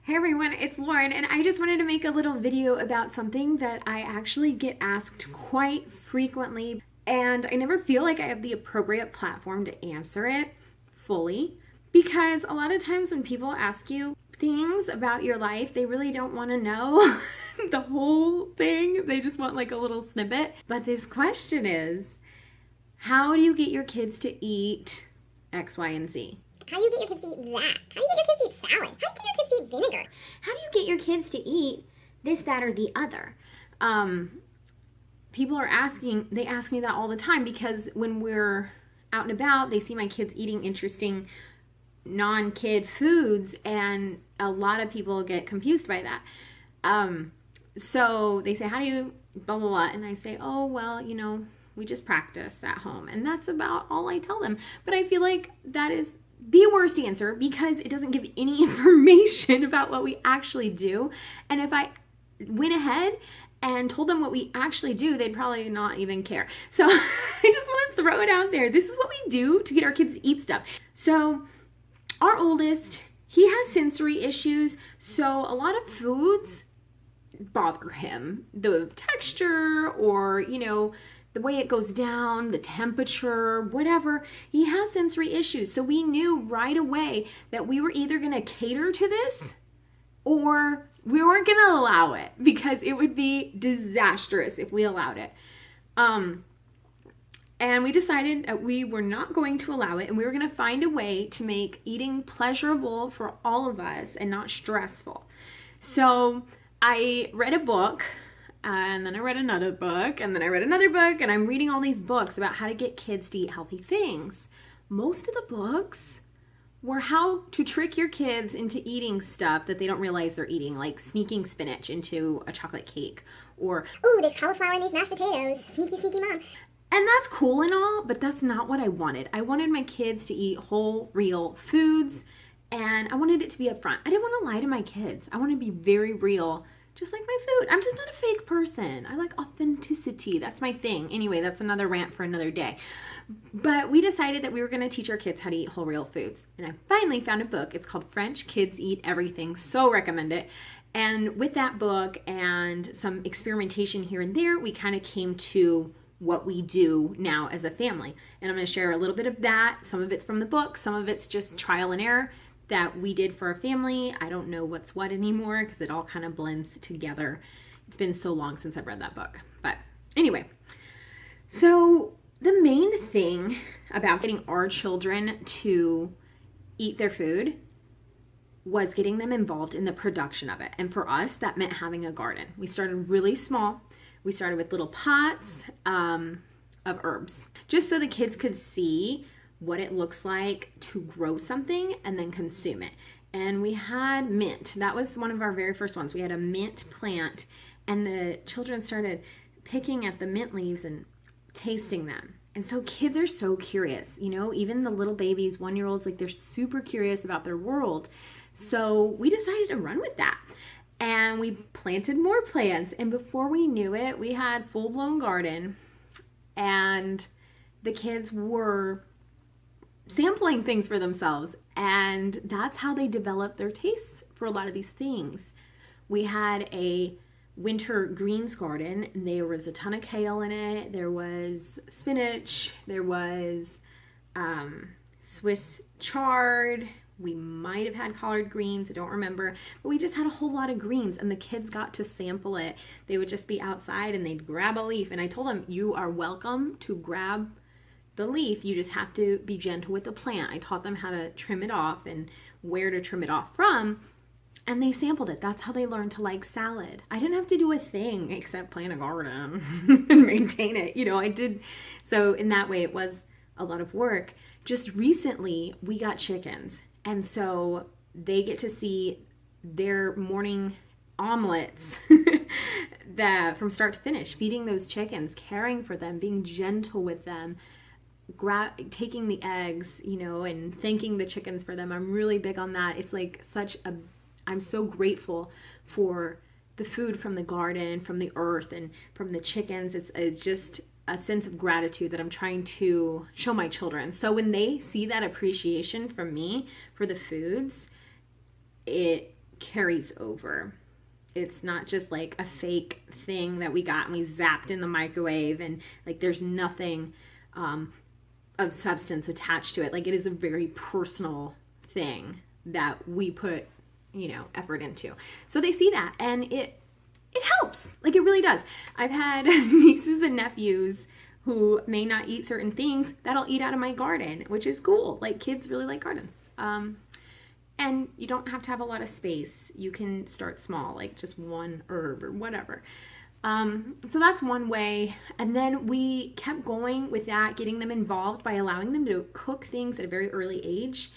Hey everyone, it's Lauren, and I just wanted to make a little video about something that I actually get asked quite frequently, and I never feel like I have the appropriate platform to answer it fully, because a lot of times when people ask you things about your life, they really don't want to know the whole thing. They just want like a little snippet. But this question is, how do you get your kids to eat X, Y, and Z? How do you get your kids to eat that? How do you get your kids to eat salad? How do you get your kids to eat vinegar? How do you get your kids to eat this, that, or the other? People are asking, they ask me that all the time because when we're out and about, they see my kids eating interesting non-kid foods, and a lot of people get confused by that. So they say, how do you blah, blah, blah? And I say, oh, well, we just practice at home. And that's about all I tell them. But I feel like that is the worst answer because it doesn't give any information about what we actually do. And if I went ahead and told them what we actually do, they'd probably not even care. So I just want to throw it out there. This is what we do to get our kids to eat stuff. So our oldest, he has sensory issues. So a lot of foods bother him. The texture or, the way it goes down, the temperature, whatever. He has sensory issues. So we knew right away that we were either going to cater to this or we weren't going to allow it because it would be disastrous if we allowed it. And we decided that we were not going to allow it and we were going to find a way to make eating pleasurable for all of us and not stressful. So I read a book. And then I read another book, and then I read another book, and I'm reading all these books about how to get kids to eat healthy things. Most of the books were how to trick your kids into eating stuff that they don't realize they're eating, like sneaking spinach into a chocolate cake, or, ooh, there's cauliflower in these mashed potatoes. Sneaky, sneaky mom. And that's cool and all, but that's not what I wanted. I wanted my kids to eat whole, real foods, and I wanted it to be upfront. I didn't want to lie to my kids. I want to be very real. Just like my food. I'm just not a fake person. I like authenticity. That's my thing. Anyway, that's another rant for another day. But we decided that we were going to teach our kids how to eat whole real foods. And I finally found a book. It's called French Kids Eat Everything. So recommend it. And with that book and some experimentation here and there, we kind of came to what we do now as a family. And I'm going to share a little bit of that. Some of it's from the book. Some of it's just trial and error that we did for our family. I don't know what's what anymore because it all kind of blends together. It's been so long since I've read that book. But anyway, so the main thing about getting our children to eat their food was getting them involved in the production of it. And for us, that meant having a garden. We started really small. We started with little pots of herbs, just so the kids could see what it looks like to grow something and then consume it. And we had mint. That was one of our very first ones. We had a mint plant and the children started picking at the mint leaves and tasting them. And so kids are so curious, even the little babies, 1-year-olds, like they're super curious about their world. So we decided to run with that. And we planted more plants. And before we knew it, we had full-blown garden. And the kids were sampling things for themselves, and that's how they develop their tastes for a lot of these things. We had a winter greens garden, and there was a ton of kale in it. There was spinach. There was Swiss chard. We might have had collard greens. I don't remember. But we just had a whole lot of greens, and the kids got to sample it. They would just be outside, and they'd grab a leaf, and I told them, you are welcome to grab the leaf. You just have to be gentle with the plant. I taught them how to trim it off and where to trim it off from, and they sampled it. That's how they learned to like salad. I didn't have to do a thing except plant a garden and maintain it. I did. So in that way, it was a lot of work. Just recently, we got chickens, and so they get to see their morning omelets that from start to finish, feeding those chickens, caring for them, being gentle with them, taking the eggs, and thanking the chickens for them. I'm really big on that. It's like I'm so grateful for the food from the garden, from the earth, and from the chickens. It's just a sense of gratitude that I'm trying to show my children. So when they see that appreciation from me for the foods, it carries over. It's not just like a fake thing that we got and we zapped in the microwave and like there's nothing of substance attached to it. Like it is a very personal thing that we put, effort into. So they see that and it helps. Like it really does. I've had nieces and nephews who may not eat certain things that'll eat out of my garden, which is cool. Like kids really like gardens. And you don't have to have a lot of space. You can start small, like just one herb or whatever. So that's one way. And then we kept going with that, getting them involved by allowing them to cook things at a very early age,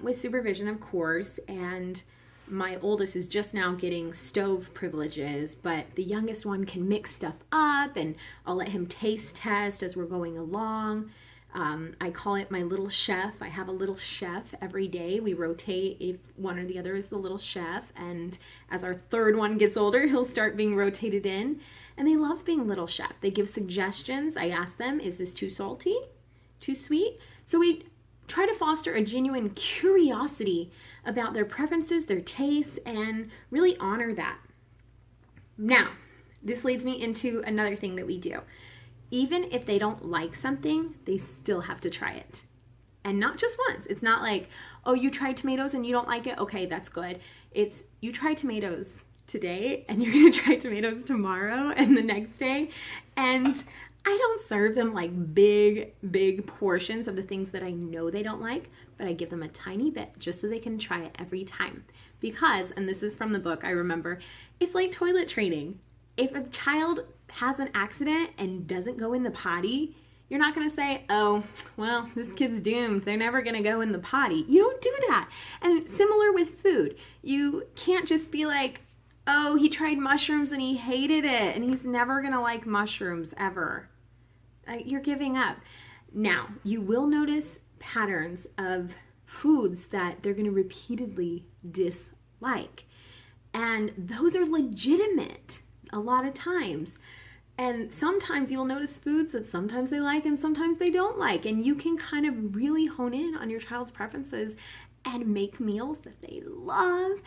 with supervision, of course. And my oldest is just now getting stove privileges, but the youngest one can mix stuff up, and I'll let him taste test as we're going along. I call it my little chef. I have a little chef every day. We rotate if one or the other is the little chef. And as our third one gets older, he'll start being rotated in. And they love being little chef. They give suggestions. I ask them, is this too salty? Too sweet? So we try to foster a genuine curiosity about their preferences, their tastes, and really honor that. Now, this leads me into another thing that we do. Even if they don't like something, they still have to try it. And not just once. It's not like, oh, you tried tomatoes and you don't like it? Okay, that's good. It's, you tried tomatoes today and you're going to try tomatoes tomorrow and the next day. And I don't serve them like big portions of the things that I know they don't like, but I give them a tiny bit just so they can try it every time. Because, and this is from the book, I remember, it's like toilet training. If a child has an accident and doesn't go in the potty, you're not going to say, oh, well, this kid's doomed. They're never going to go in the potty. You don't do that. And similar with food. You can't just be like, oh, he tried mushrooms and he hated it and he's never going to like mushrooms ever. You're giving up. Now, you will notice patterns of foods that they're going to repeatedly dislike. And those are legitimate a lot of times. And sometimes you'll notice foods that sometimes they like and sometimes they don't like. And you can kind of really hone in on your child's preferences and make meals that they love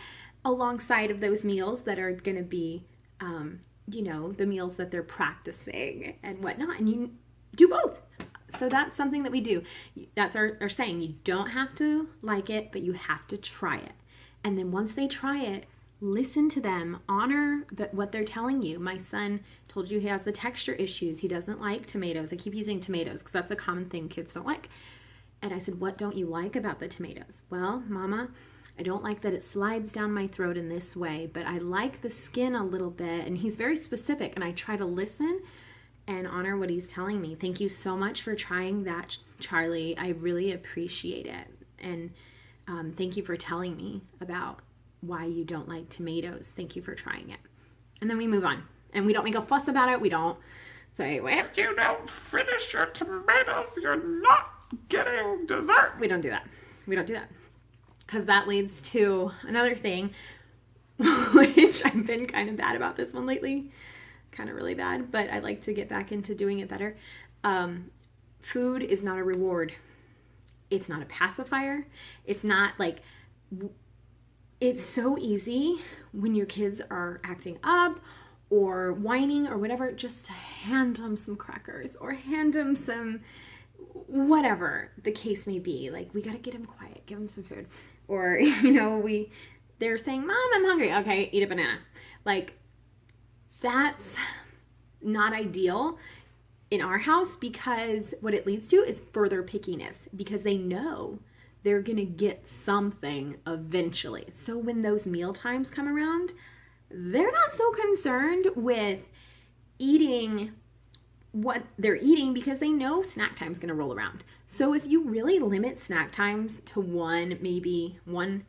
alongside of those meals that are going to be, the meals that they're practicing and whatnot. And you do both. So that's something that we do. That's our saying. You don't have to like it, but you have to try it. And then once they try it, listen to them, honor what they're telling you. My son told you he has the texture issues. He doesn't like tomatoes. I keep using tomatoes because that's a common thing kids don't like. And I said, what don't you like about the tomatoes? Well, Mama, I don't like that it slides down my throat in this way, but I like the skin a little bit. And he's very specific, and I try to listen and honor what he's telling me. Thank you so much for trying that, Charlie. I really appreciate it. And thank you for telling me about why you don't like tomatoes. Thank you for trying it. And then we move on. And we don't make a fuss about it. We don't say, well, if you don't finish your tomatoes, you're not getting dessert. We don't do that. We don't do that. Because that leads to another thing, which I've been kind of bad about this one lately. Kind of really bad, but I'd like to get back into doing it better. Food is not a reward. It's not a pacifier. It's not like... It's so easy when your kids are acting up or whining or whatever, just to hand them some crackers or hand them some, whatever the case may be. Like, we got to get them quiet, give them some food. Or, they're saying, Mom, I'm hungry. Okay, eat a banana. Like, that's not ideal in our house, because what it leads to is further pickiness, because they know they're going to get something eventually. So when those meal times come around, they're not so concerned with eating what they're eating because they know snack time's going to roll around. So if you really limit snack times to maybe one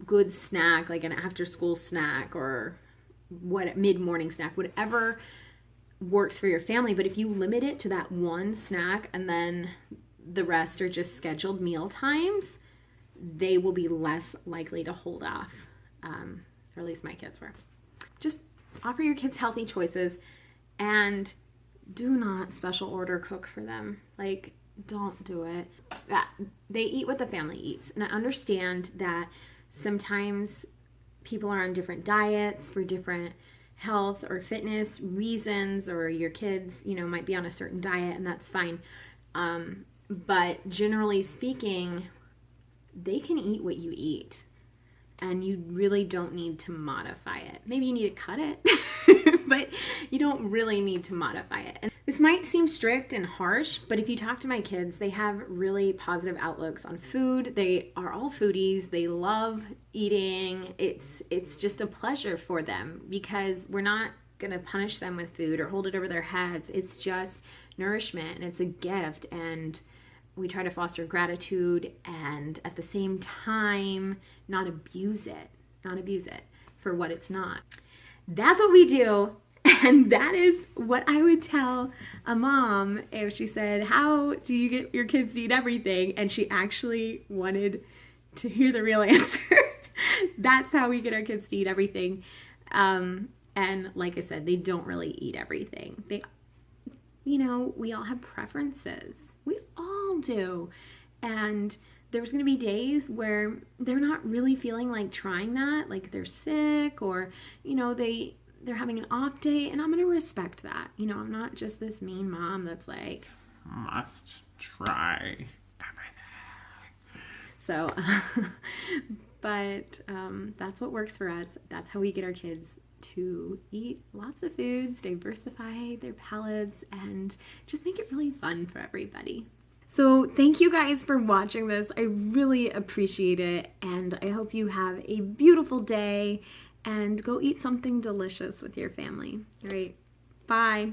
good snack, like an after school snack or mid-morning snack, whatever works for your family. But if you limit it to that one snack and then the rest are just scheduled meal times, they will be less likely to hold off, or at least my kids were. Just offer your kids healthy choices and do not special order cook for them. Like, don't do it. They eat what the family eats. And I understand that sometimes people are on different diets for different health or fitness reasons, or your kids, might be on a certain diet, and that's fine. But generally speaking, they can eat what you eat, and you really don't need to modify it. Maybe you need to cut it, but you don't really need to modify it. And this might seem strict and harsh, but if you talk to my kids, they have really positive outlooks on food. They are all foodies. They love eating. It's just a pleasure for them, because we're not going to punish them with food or hold it over their heads. It's just nourishment, and it's a gift, and we try to foster gratitude, and at the same time not abuse it for what it's not. That's what we do. And that is what I would tell a mom if she said, how do you get your kids to eat everything? And she actually wanted to hear the real answer. That's how we get our kids to eat everything. And like I said, they don't really eat everything. We all have preferences. We all do. And there's going to be days where they're not really feeling like trying that, like they're sick, or, they're having an off day, and I'm going to respect that. I'm not just this mean mom that's like, must try everything. So, but that's what works for us. That's how we get our kids to eat lots of foods, diversify their palates, and just make it really fun for everybody. So thank you guys for watching this. I really appreciate it, and I hope you have a beautiful day, and go eat something delicious with your family. All right, bye.